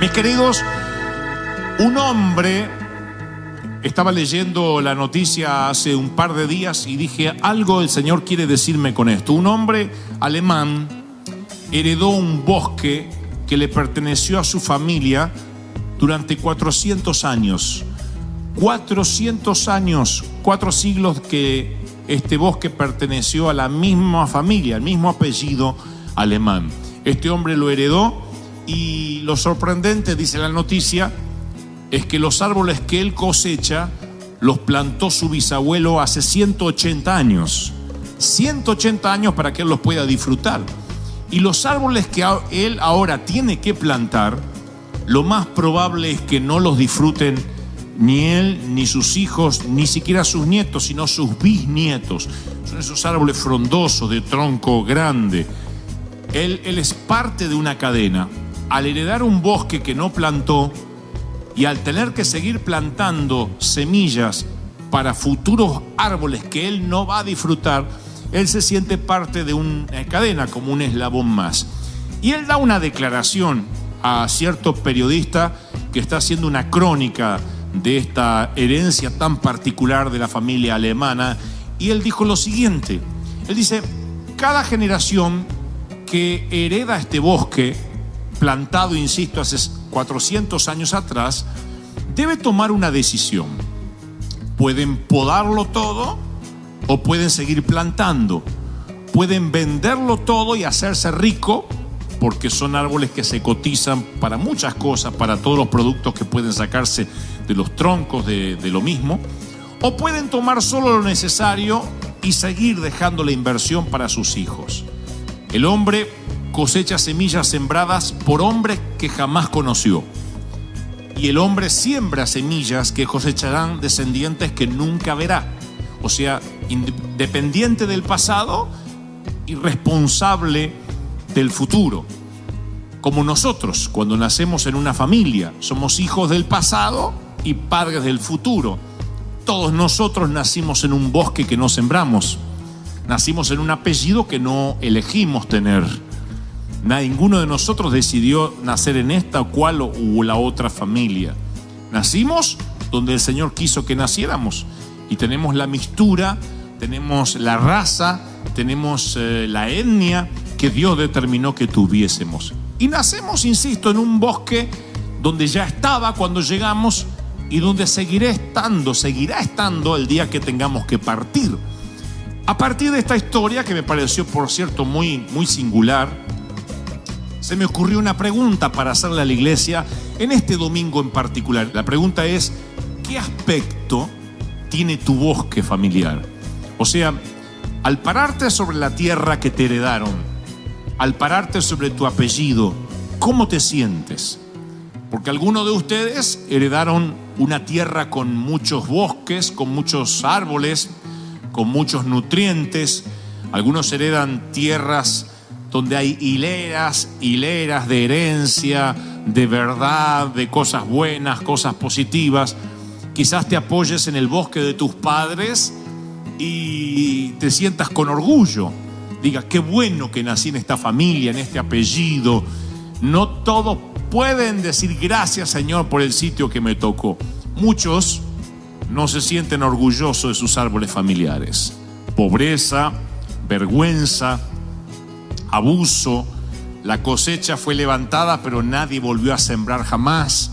Mis queridos, un hombre, estaba leyendo la noticia hace un par de días y dije, algo el Señor quiere decirme con esto. Un hombre alemán heredó un bosque que le perteneció a su familia durante 400 años. 400 años, 4 siglos que este bosque perteneció a la misma familia, al mismo apellido alemán. Este hombre lo heredó y lo sorprendente, dice la noticia, es que los árboles que él cosecha los plantó su bisabuelo hace 180 años. 180 años para que él los pueda disfrutar. Y los árboles que él ahora tiene que plantar, lo más probable es que no los disfruten ni él, ni sus hijos, ni siquiera sus nietos, sino sus bisnietos. Son esos árboles frondosos, de tronco grande. Él es parte de una cadena. Al heredar un bosque que no plantó y al tener que seguir plantando semillas para futuros árboles que él no va a disfrutar, él se siente parte de una cadena, como un eslabón más. Y él da una declaración a cierto periodista que está haciendo una crónica de esta herencia tan particular de la familia alemana, y él dijo lo siguiente. Él dice, cada generación que hereda este bosque plantado, insisto, hace 400 años atrás, debe tomar una decisión. Pueden podarlo todo o pueden seguir plantando. Pueden venderlo todo y hacerse rico, porque son árboles que se cotizan para muchas cosas, para todos los productos que pueden sacarse de los troncos de lo mismo. O pueden tomar solo lo necesario y seguir dejando la inversión para sus hijos. El hombre cosecha semillas sembradas por hombres que jamás conoció. Y el hombre siembra semillas que cosecharán descendientes que nunca verá. O sea, independiente del pasado y responsable del futuro. Como nosotros, cuando nacemos en una familia, somos hijos del pasado y padres del futuro. Todos nosotros nacimos en un bosque que no sembramos. Nacimos en un apellido que no elegimos tener. Ninguno de nosotros decidió nacer en esta o cual o la otra familia. Nacimos donde el Señor quiso que naciéramos. Y tenemos la mixtura, tenemos la raza, tenemos la etnia que Dios determinó que tuviésemos. Y nacemos, insisto, en un bosque donde ya estaba cuando llegamos y donde seguirá estando el día que tengamos que partir. A partir de esta historia, que me pareció, por cierto, muy singular, se me ocurrió una pregunta para hacerle a la iglesia en este domingo en particular. La pregunta es, ¿qué aspecto tiene tu bosque familiar? O sea, al pararte sobre la tierra que te heredaron, al pararte sobre tu apellido, ¿cómo te sientes? Porque algunos de ustedes heredaron una tierra con muchos bosques, con muchos árboles, con muchos nutrientes. Algunos heredan tierras donde hay hileras de herencia, de verdad, de cosas buenas, cosas positivas. Quizás te apoyes en el bosque de tus padres y te sientas con orgullo. Digas, qué bueno que nací en esta familia, en este apellido. No todos pueden decir gracias, Señor, por el sitio que me tocó. Muchos no se sienten orgullosos de sus árboles familiares. Pobreza, vergüenza, abuso. La cosecha fue levantada, pero nadie volvió a sembrar jamás.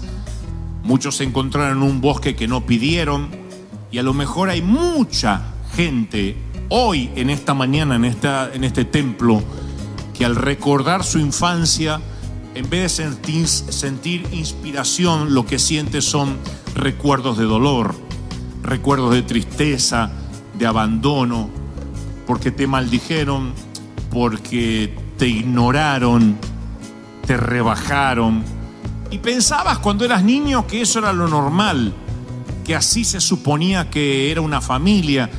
Muchos se encontraron en un bosque que no pidieron. Y a lo mejor hay mucha gente hoy, en esta mañana, en este templo, que al recordar su infancia, en vez de sentir inspiración, lo que siente son recuerdos de dolor, recuerdos de tristeza, de abandono, porque te maldijeron, porque te ignoraron, te rebajaron. Y pensabas cuando eras niño que eso era lo normal, que así se suponía que era una familia,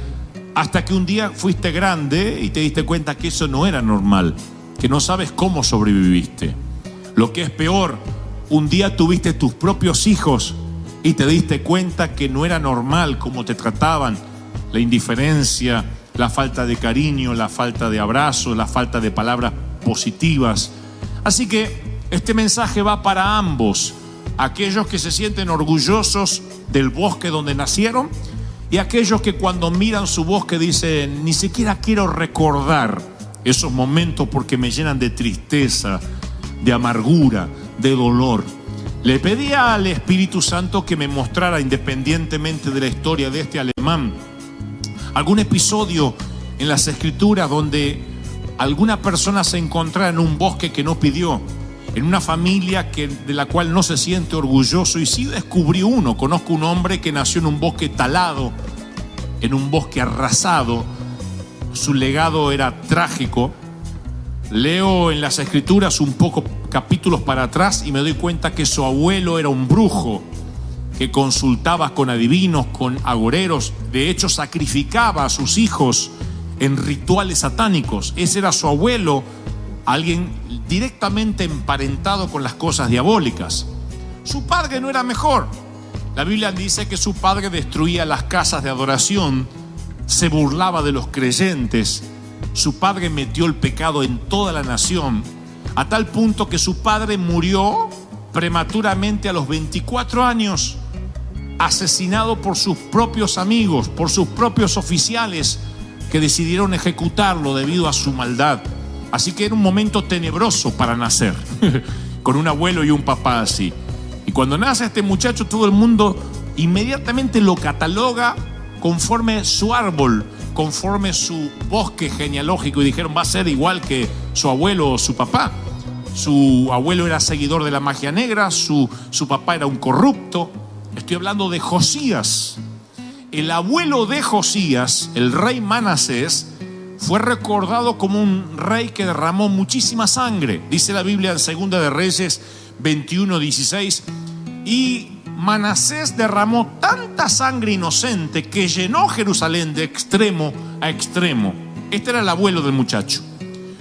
hasta que un día fuiste grande y te diste cuenta que eso no era normal, que no sabes cómo sobreviviste. Lo que es peor, un día tuviste tus propios hijos y te diste cuenta que no era normal cómo te trataban, la indiferencia, la falta de cariño, la falta de abrazo, la falta de palabras positivas. Así que este mensaje va para ambos, aquellos que se sienten orgullosos del bosque donde nacieron y aquellos que cuando miran su bosque dicen, ni siquiera quiero recordar esos momentos porque me llenan de tristeza, de amargura, de dolor. Le pedía al Espíritu Santo que me mostrara, independientemente de la historia de este alemán, algún episodio en las Escrituras donde alguna persona se encontrara en un bosque que no pidió, en una familia de la cual no se siente orgulloso. Y sí descubrí uno. Conozco un hombre que nació en un bosque talado, en un bosque arrasado. Su legado era trágico. Leo en las Escrituras un poco capítulos para atrás y me doy cuenta que su abuelo era un brujo que consultaba con adivinos, con agoreros. De hecho, sacrificaba a sus hijos en rituales satánicos. Ese era su abuelo, alguien directamente emparentado con las cosas diabólicas. Su padre no era mejor. La Biblia dice que su padre destruía las casas de adoración, se burlaba de los creyentes. Su padre metió el pecado en toda la nación, a tal punto que su padre murió prematuramente a los 24 años, asesinado por sus propios amigos, por sus propios oficiales que decidieron ejecutarlo debido a su maldad. Así que era un momento tenebroso para nacer, con un abuelo y un papá así. Y cuando nace este muchacho, todo el mundo inmediatamente lo cataloga conforme su árbol, conforme su bosque genealógico, y dijeron, va a ser igual que su abuelo o su papá. Su abuelo era seguidor de la magia negra, su papá era un corrupto. Estoy hablando de Josías. El abuelo de Josías, el rey Manasés, fue recordado como un rey que derramó muchísima sangre. Dice la Biblia en Segunda de Reyes 21:16, y Manasés derramó tanta sangre inocente que llenó Jerusalén de extremo a extremo. Este era el abuelo del muchacho.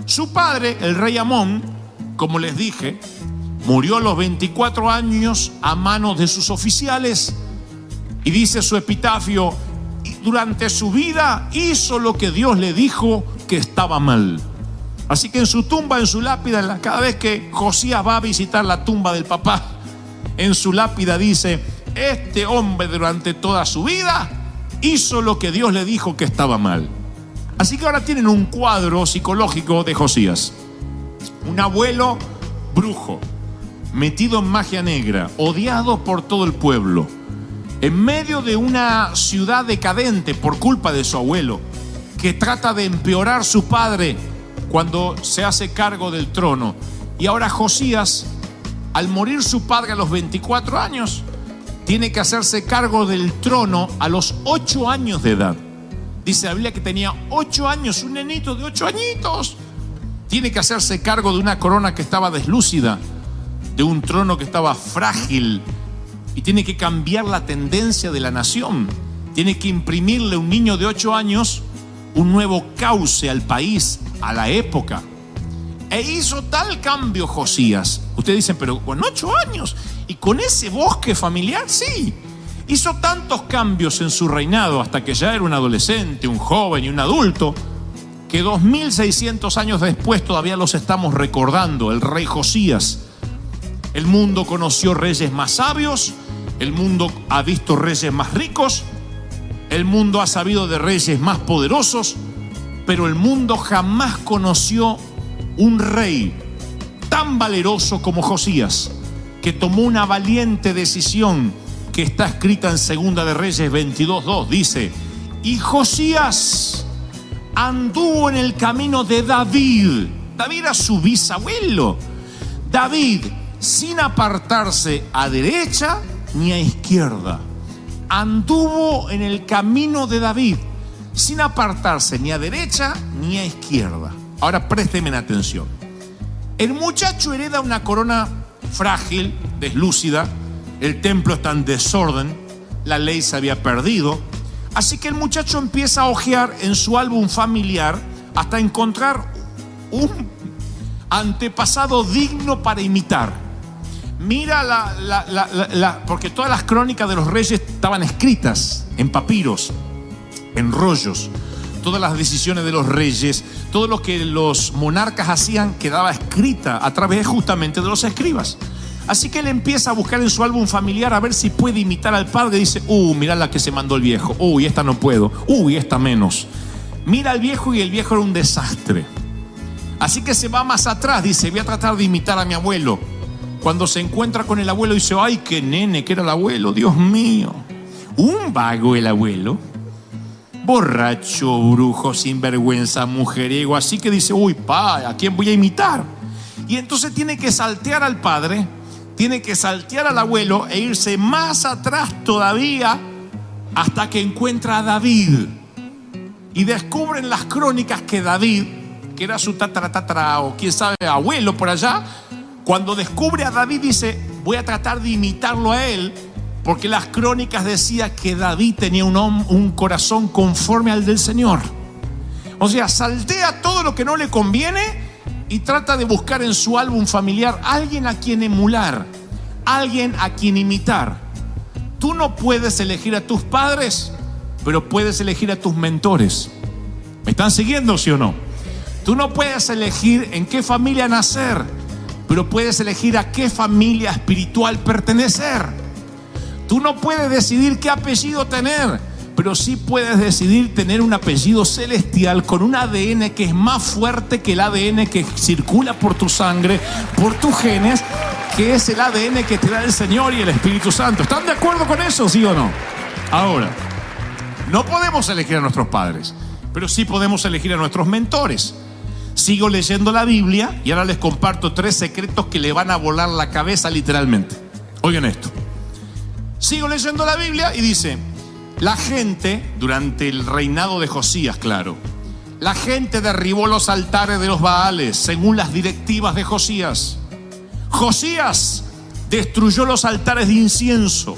Su padre, el rey Amón, como les dije, murió a los 24 años a manos de sus oficiales, y dice su epitafio, durante su vida hizo lo que Dios le dijo que estaba mal. Así que en su tumba, en su lápida, cada vez que Josías va a visitar la tumba del papá, en su lápida dice, este hombre durante toda su vida hizo lo que Dios le dijo que estaba mal. Así que ahora tienen un cuadro psicológico de Josías. Un abuelo brujo, metido en magia negra, odiado por todo el pueblo, en medio de una ciudad decadente por culpa de su abuelo, que trata de empeorar su padre cuando se hace cargo del trono. Y ahora Josías, al morir su padre a los 24 años, tiene que hacerse cargo del trono a los 8 años de edad. Dice la Biblia que tenía 8 años, un nenito de 8 añitos. Tiene que hacerse cargo de una corona que estaba deslúcida, de un trono que estaba frágil, y tiene que cambiar la tendencia de la nación. Tiene que imprimirle a un niño de 8 años un nuevo cauce al país, a la época. E hizo tal cambio Josías. Ustedes dicen, pero con 8 años y con ese bosque familiar, sí. Hizo tantos cambios en su reinado hasta que ya era un adolescente, un joven y un adulto, que 2600 años después todavía los estamos recordando, el rey Josías. El mundo conoció reyes más sabios, el mundo ha visto reyes más ricos, el mundo ha sabido de reyes más poderosos, pero el mundo jamás conoció un rey tan valeroso como Josías, que tomó una valiente decisión que está escrita en Segunda de Reyes 22:2. Dice, y Josías anduvo en el camino de David. David era su bisabuelo. David, sin apartarse a derecha ni a izquierda, anduvo en el camino de David, sin apartarse ni a derecha ni a izquierda. Ahora présteme atención. El muchacho hereda una corona frágil, deslúcida, el templo está en desorden, la ley se había perdido, así que el muchacho empieza a hojear en su álbum familiar hasta encontrar un antepasado digno para imitar. Mira porque todas las crónicas de los reyes estaban escritas en papiros, en rollos. Todas las decisiones de los reyes, todo lo que los monarcas hacían quedaba escrita a través justamente de los escribas. Así que él empieza a buscar en su álbum familiar a ver si puede imitar al padre. Dice, mirá la que se mandó el viejo. Esta no puedo. Esta menos. Mira al viejo y el viejo era un desastre. Así que se va más atrás. Dice, voy a tratar de imitar a mi abuelo. Cuando se encuentra con el abuelo dice, ay, qué nene que era el abuelo, Dios mío. Un vago el abuelo. Borracho, brujo, sinvergüenza, mujeriego. Así que dice, ¿a quién voy a imitar? Y entonces tiene que saltear al padre, tiene que saltear al abuelo e irse más atrás todavía hasta que encuentra a David. Y descubren las crónicas que David, que era su tatara o quién sabe, abuelo por allá, cuando descubre a David dice, voy a tratar de imitarlo a él, porque las crónicas decían que David tenía un corazón conforme al del Señor. O sea, saltea todo lo que no le conviene y trata de buscar en su álbum familiar alguien a quien emular, alguien a quien imitar. Tú no puedes elegir a tus padres, pero puedes elegir a tus mentores. ¿Me están siguiendo, sí o no? Tú no puedes elegir en qué familia nacer, pero puedes elegir a qué familia espiritual pertenecer. Tú no puedes decidir qué apellido tener, pero sí puedes decidir tener un apellido celestial con un ADN que es más fuerte que el ADN que circula por tu sangre, por tus genes, que es el ADN que te da el Señor y el Espíritu Santo. ¿Están de acuerdo con eso, sí o no? Ahora, no podemos elegir a nuestros padres, pero sí podemos elegir a nuestros mentores. Sigo leyendo la Biblia y ahora les comparto 3 secretos que le van a volar la cabeza literalmente. Oigan esto. Sigo leyendo la Biblia y dice, la gente, durante el reinado de Josías, claro, la gente derribó los altares de los Baales según las directivas de Josías. Josías destruyó los altares de incienso,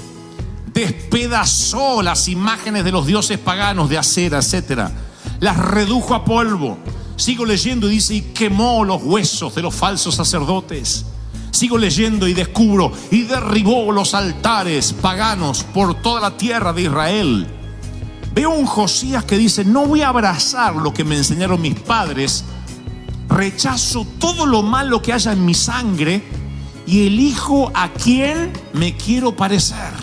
despedazó las imágenes de los dioses paganos de Acera, etc. Las redujo a polvo. Sigo leyendo y dice, y quemó los huesos de los falsos sacerdotes. Sigo leyendo y descubro, y derribó los altares paganos por toda la tierra de Israel. Veo un Josías que dice, no voy a abrazar lo que me enseñaron mis padres, rechazo todo lo malo que haya en mi sangre y elijo a quién me quiero parecer.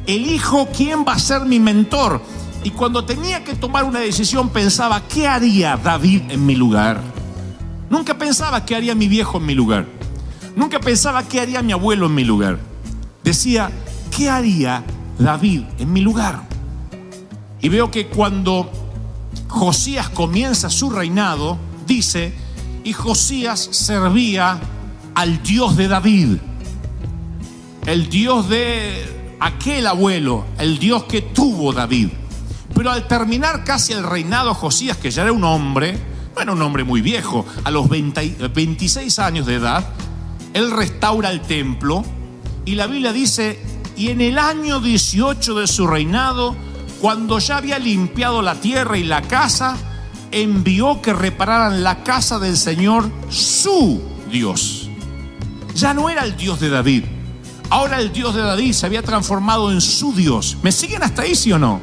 Elijo quién va a ser mi mentor. Y cuando tenía que tomar una decisión pensaba, ¿qué haría David en mi lugar? Nunca pensaba qué haría mi viejo en mi lugar. Nunca pensaba qué haría mi abuelo en mi lugar. Decía, ¿qué haría David en mi lugar? Y veo que cuando Josías comienza su reinado, dice, y Josías servía al Dios de David, el Dios de aquel abuelo, el Dios que tuvo David. Pero al terminar casi el reinado Josías, que ya era un hombre, no era un hombre muy viejo, a los 26 años de edad, él restaura el templo y la Biblia dice, y en el año 18 de su reinado, cuando ya había limpiado la tierra y la casa, envió que repararan la casa del Señor, su Dios. Ya no era el Dios de David. Ahora el Dios de David se había transformado en su Dios. ¿Me siguen hasta ahí, sí o no?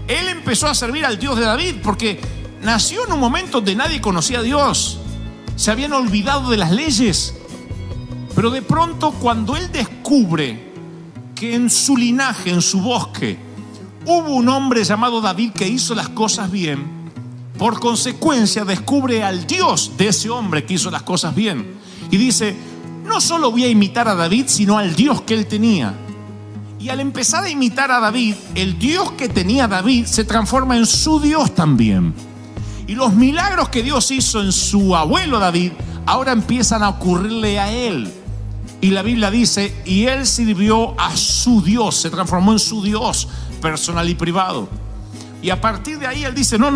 Él empezó a servir al Dios de David porque nació en un momento donde nadie conocía a Dios. Se habían olvidado de las leyes. Pero de pronto, cuando él descubre que en su linaje, en su bosque, hubo un hombre llamado David que hizo las cosas bien, por consecuencia descubre al Dios de ese hombre que hizo las cosas bien. Y dice, no solo voy a imitar a David, sino al Dios que él tenía. Y al empezar a imitar a David, el Dios que tenía David se transforma en su Dios también. Y los milagros que Dios hizo en su abuelo David, ahora empiezan a ocurrirle a él. Y la Biblia dice, y él sirvió a su Dios, se transformó en su Dios personal y privado. Y a partir de ahí él dice, no,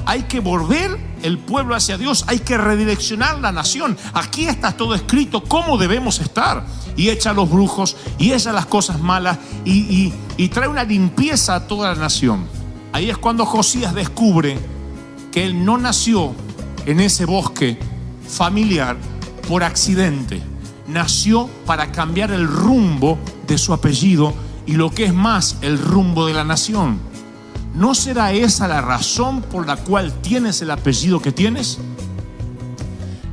hay que volver el pueblo hacia Dios, hay que redireccionar la nación. Aquí está todo escrito, cómo debemos estar. Y echa a los brujos, y echa las cosas malas, y trae una limpieza a toda la nación. Ahí es cuando Josías descubre que él no nació en ese bosque familiar por accidente. Nació para cambiar el rumbo de su apellido y lo que es más, el rumbo de la nación. ¿No será esa la razón por la cual tienes el apellido que tienes?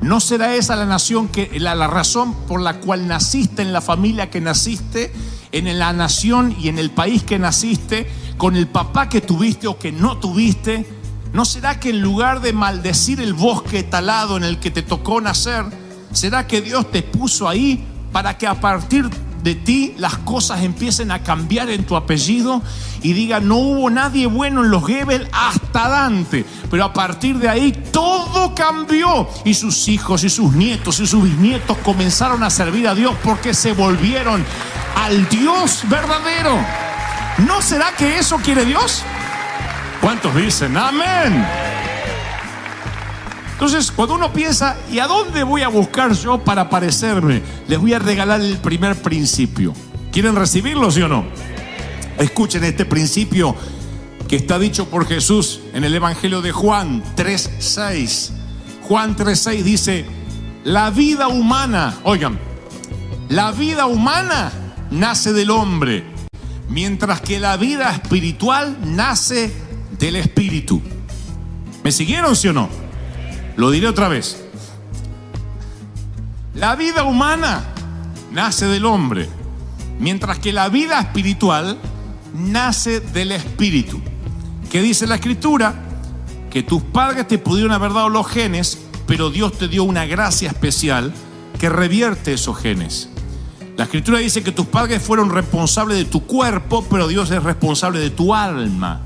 ¿No será esa la nación la razón por la cual naciste en la familia que naciste, en la nación y en el país que naciste, con el papá que tuviste o que no tuviste? ¿No será que en lugar de maldecir el bosque talado en el que te tocó nacer, será que Dios te puso ahí para que a partir de ti las cosas empiecen a cambiar en tu apellido y diga: no hubo nadie bueno en los Gebel hasta Dante, pero a partir de ahí todo cambió y sus hijos y sus nietos y sus bisnietos comenzaron a servir a Dios porque se volvieron al Dios verdadero? ¿No será que eso quiere Dios? ¿Cuántos dicen amén? Entonces, cuando uno piensa, ¿y a dónde voy a buscar yo para parecerme? Les voy a regalar el primer principio. ¿Quieren recibirlo, sí o no? Escuchen este principio que está dicho por Jesús en el Evangelio de Juan 3:6. Juan 3:6 dice: la vida humana, oigan, la vida humana nace del hombre, mientras que la vida espiritual nace del Espíritu. ¿Me siguieron, sí o no? Lo diré otra vez. La vida humana nace del hombre, mientras que la vida espiritual nace del Espíritu. ¿Qué dice la Escritura? Que tus padres te pudieron haber dado los genes, pero Dios te dio una gracia especial que revierte esos genes. La Escritura dice que tus padres fueron responsables de tu cuerpo, pero Dios es responsable de tu alma.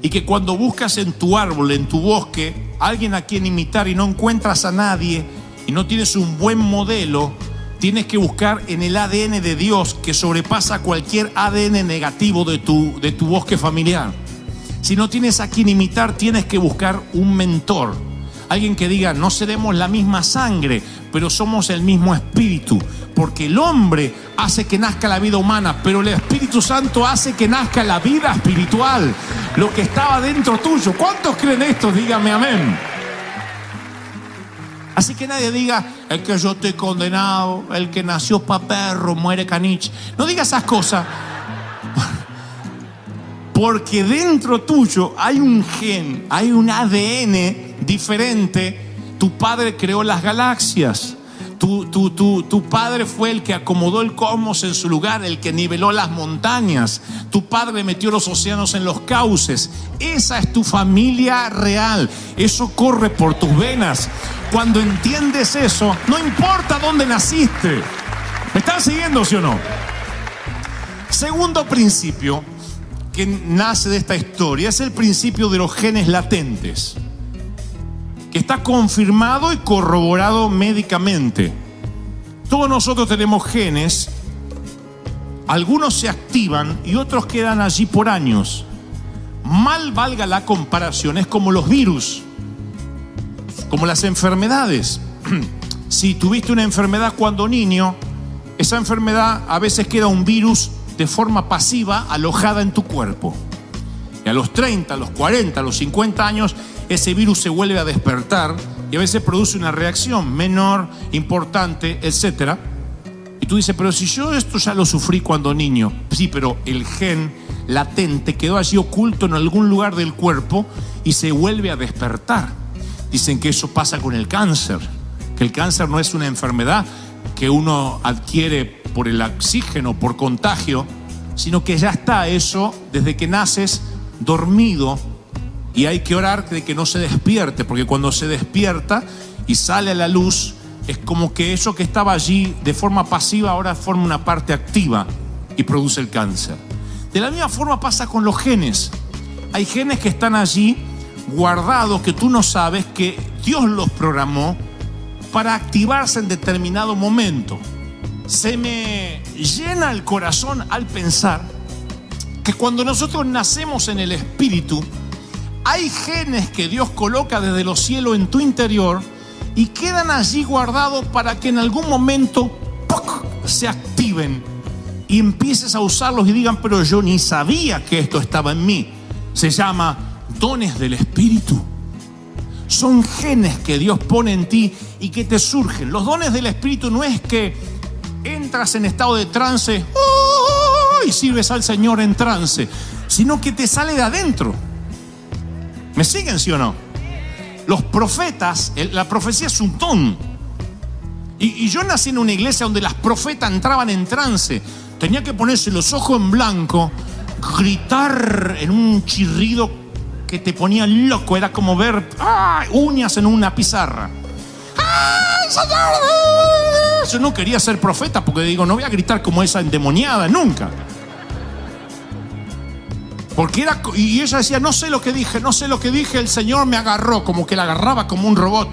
Y que cuando buscas en tu árbol, en tu bosque, alguien a quien imitar y no encuentras a nadie y no tienes un buen modelo, tienes que buscar en el ADN de Dios, que sobrepasa cualquier ADN negativo de tu bosque familiar. Si no tienes a quien imitar, tienes que buscar un mentor. Alguien que diga: no seremos la misma sangre, pero somos el mismo espíritu. Porque el hombre hace que nazca la vida humana, pero el Espíritu Santo hace que nazca la vida espiritual, lo que estaba dentro tuyo. ¿Cuántos creen esto? Dígame amén. Así que nadie diga: el que yo estoy condenado, el que nació pa' perro, muere caniche. No diga esas cosas. Porque dentro tuyo hay un gen, hay un ADN diferente. Tu padre creó las galaxias. Tu padre fue el que acomodó el cosmos en su lugar, el que niveló las montañas. Tu padre metió los océanos en los cauces. Esa es tu familia real. Eso corre por tus venas. Cuando entiendes eso, no importa dónde naciste. ¿Me están siguiendo, sí o no? Segundo principio que nace de esta historia es el principio de los genes latentes, que está confirmado y corroborado médicamente. Todos nosotros tenemos genes, algunos se activan y otros quedan allí por años. Mal valga la comparación, es como los virus, como las enfermedades. Si tuviste una enfermedad cuando niño, esa enfermedad a veces queda un virus de forma pasiva alojada en tu cuerpo. Y a los 30, a los 40, a los 50 años, ese virus se vuelve a despertar y a veces produce una reacción menor, importante, etc. Y tú dices: pero si yo esto ya lo sufrí cuando niño. Sí, pero el gen latente quedó allí oculto en algún lugar del cuerpo y se vuelve a despertar. Dicen que eso pasa con el cáncer, que el cáncer no es una enfermedad que uno adquiere por el oxígeno, por contagio, sino que ya está eso desde que naces dormido. Y hay que orar de que no se despierte, porque cuando se despierta y sale a la luz, es como que eso que estaba allí de forma pasiva ahora forma una parte activa y produce el cáncer. De la misma forma pasa con los genes. Hay genes que están allí guardados, que tú no sabes, que Dios los programó para activarse en determinado momento. Se me llena el corazón al pensar que cuando nosotros nacemos en el Espíritu, hay genes que Dios coloca desde los cielos en tu interior y quedan allí guardados para que en algún momento ¡puc!, se activen y empieces a usarlos y digan: pero yo ni sabía que esto estaba en mí. Se llama dones del Espíritu. Son genes que Dios pone en ti y que te surgen. Los dones del Espíritu no es que entras en estado de trance y sirves al Señor en trance, sino que te sale de adentro. ¿Me siguen, sí o no? Los profetas, la profecía es un don. Y yo nací en una iglesia donde las profetas entraban en trance. Tenía que ponerse los ojos en blanco, gritar en un chirrido que te ponía loco. Era como ver uñas en una pizarra. ¡Ay, Señor! Yo no quería ser profeta porque digo, no voy a gritar como esa endemoniada nunca. Porque y ella decía, no sé lo que dije, el Señor me agarró, como que la agarraba como un robot.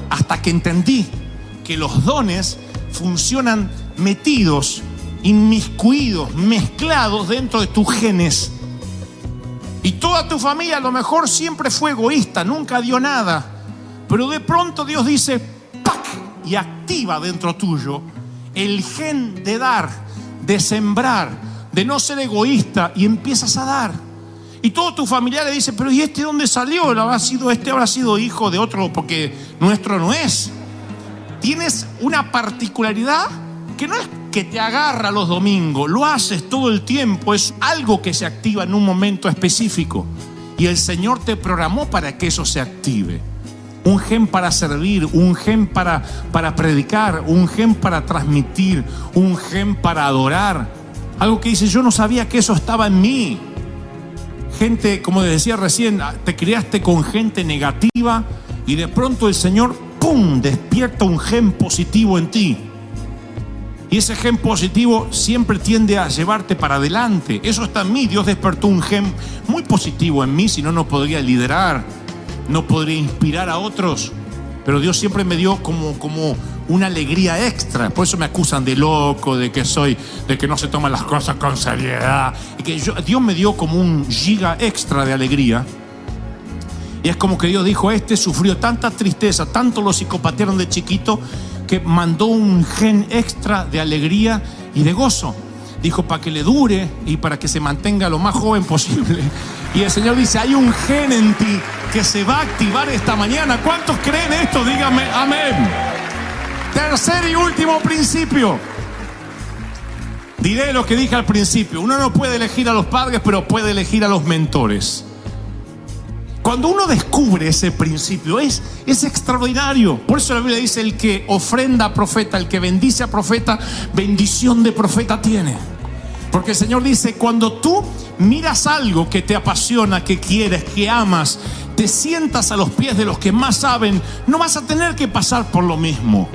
Hasta que entendí que los dones funcionan metidos, inmiscuidos, mezclados dentro de tus genes. Y toda tu familia a lo mejor siempre fue egoísta, nunca dio nada. Pero de pronto Dios dice, ¡pac!, y activa dentro tuyo el gen de dar, de sembrar, de no ser egoísta, y empiezas a dar. Y todo tu familiar le dice, pero ¿y este dónde salió? Habrá sido hijo de otro, porque nuestro no es. Tienes una particularidad que no es que te agarra los domingos, lo haces todo el tiempo, es algo que se activa en un momento específico. Y el Señor te programó para que eso se active. Un gen para servir, un gen para predicar, un gen para transmitir, un gen para adorar. Algo que dice, yo no sabía que eso estaba en mí. Gente, como decía recién, te criaste con gente negativa y de pronto el Señor, ¡pum!, despierta un gen positivo en ti. Y ese gen positivo siempre tiende a llevarte para adelante. Eso está en mí. Dios despertó un gen muy positivo en mí, si no, no podría liderar, no podría inspirar a otros. Pero Dios siempre me dio como una alegría extra. Por eso me acusan de loco, de que no se toman las cosas con seriedad. Y que Dios me dio como un giga extra de alegría. Y es como que Dios dijo, sufrió tanta tristeza, tanto lo psicopatearon de chiquito, que mandó un gen extra de alegría y de gozo. Dijo, para que le dure y para que se mantenga lo más joven posible. Y el Señor dice, hay un gen en ti que se va a activar esta mañana. ¿Cuántos creen esto? Díganme amén. Tercer y último principio. Diré lo que dije al principio. Uno no puede elegir a los padres, pero puede elegir a los mentores. Cuando uno descubre ese principio, es extraordinario. Por eso la Biblia dice, el que ofrenda a profeta, el que bendice a profeta, bendición de profeta tiene. Porque el Señor dice, cuando tú miras algo que te apasiona, que quieres, que amas, te sientas a los pies de los que más saben, no vas a tener que pasar por lo mismo.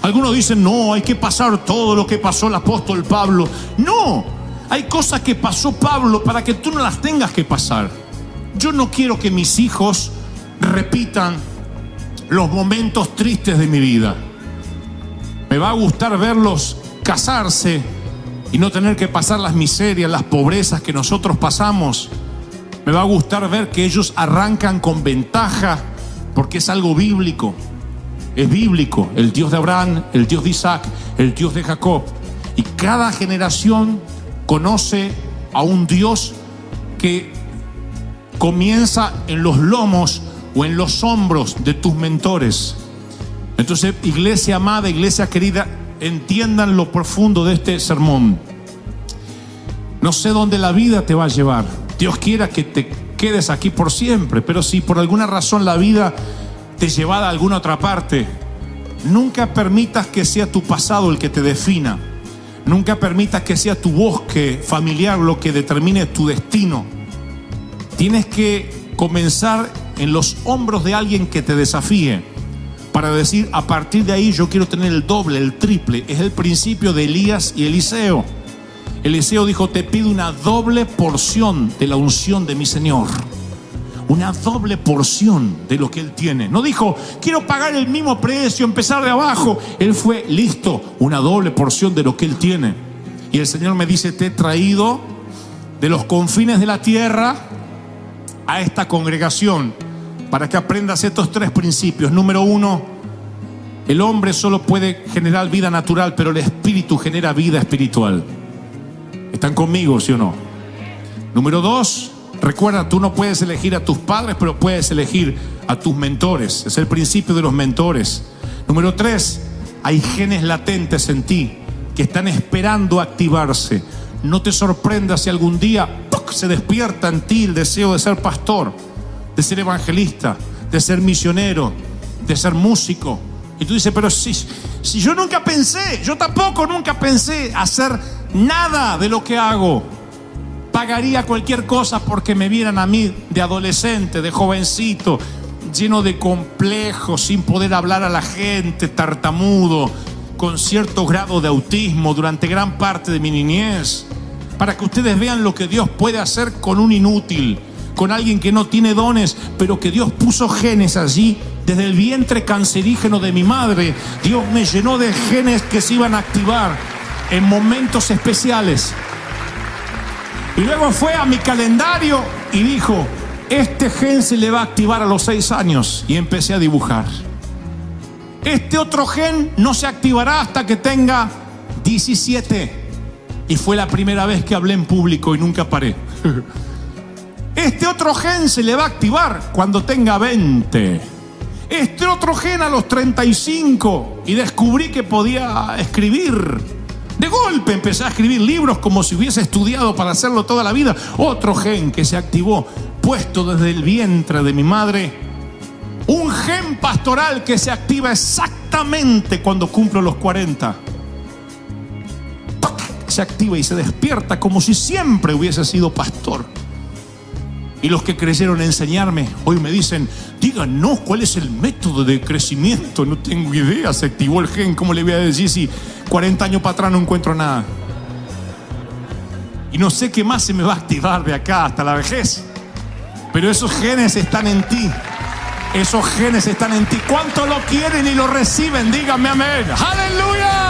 Algunos dicen, no, hay que pasar todo lo que pasó el apóstol Pablo. No, hay cosas que pasó Pablo para que tú no las tengas que pasar. Yo no quiero que mis hijos repitan los momentos tristes de mi vida. Me va a gustar verlos casarse y no tener que pasar las miserias, las pobrezas que nosotros pasamos. Me va a gustar ver que ellos arrancan con ventaja, porque es algo bíblico. Es bíblico, el Dios de Abraham, el Dios de Isaac, el Dios de Jacob. Y cada generación conoce a un Dios que comienza en los lomos o en los hombros de tus mentores. Entonces, iglesia amada, iglesia querida, entiendan lo profundo de este sermón. No sé dónde la vida te va a llevar. Dios quiera que te quedes aquí por siempre, pero si por alguna razón la vida te lleva a alguna otra parte, nunca permitas que sea tu pasado el que te defina. Nunca permitas que sea tu bosque familiar lo que determine tu destino. Tienes que comenzar en los hombros de alguien que te desafíe, para decir, a partir de ahí yo quiero tener el doble, el triple. Es el principio de Elías y Eliseo. Eliseo dijo, te pido una doble porción de la unción de mi Señor. Una doble porción de lo que Él tiene. No dijo, quiero pagar el mismo precio, empezar de abajo. Él fue, listo, una doble porción de lo que Él tiene. Y el Señor me dice, te he traído de los confines de la tierra a esta congregación para que aprendas estos tres principios. Número uno, el hombre solo puede generar vida natural, pero el espíritu genera vida espiritual. ¿Están conmigo, sí o no? Número dos, recuerda, tú no puedes elegir a tus padres, pero puedes elegir a tus mentores. Es el principio de los mentores. Número tres, hay genes latentes en ti que están esperando activarse. No te sorprendas si algún día se despierta en ti el deseo de ser pastor, de ser evangelista, de ser misionero, de ser músico. Y tú dices, pero si yo nunca pensé, yo tampoco nunca pensé hacer nada de lo que hago. Pagaría cualquier cosa porque me vieran a mí de adolescente, de jovencito, lleno de complejos, sin poder hablar a la gente, tartamudo, con cierto grado de autismo durante gran parte de mi niñez, para que ustedes vean lo que Dios puede hacer con un inútil, con alguien que no tiene dones, pero que Dios puso genes allí. Desde el vientre cancerígeno de mi madre, Dios me llenó de genes que se iban a activar en momentos especiales. Y luego fue a mi calendario y dijo, este gen se le va a activar a los 6 años. Y empecé a dibujar. Este otro gen no se activará hasta que tenga 17. Y fue la primera vez que hablé en público y nunca paré. Este otro gen se le va a activar cuando tenga 20. Este otro gen a los 35. Y descubrí que podía escribir. De golpe empecé a escribir libros como si hubiese estudiado para hacerlo toda la vida. Otro gen que se activó, puesto desde el vientre de mi madre. Un gen pastoral que se activa exactamente cuando cumplo los 40. Se activa y se despierta como si siempre hubiese sido pastor. Y los que creyeron enseñarme hoy me dicen, díganos cuál es el método de crecimiento. No tengo idea, se activó el gen. ¿Cómo le voy a decir si 40 años para atrás no encuentro nada? Y no sé qué más se me va a activar de acá hasta la vejez. Pero esos genes están en ti. Esos genes están en ti. ¿Cuánto lo quieren y lo reciben? Díganme amén. ¡Aleluya!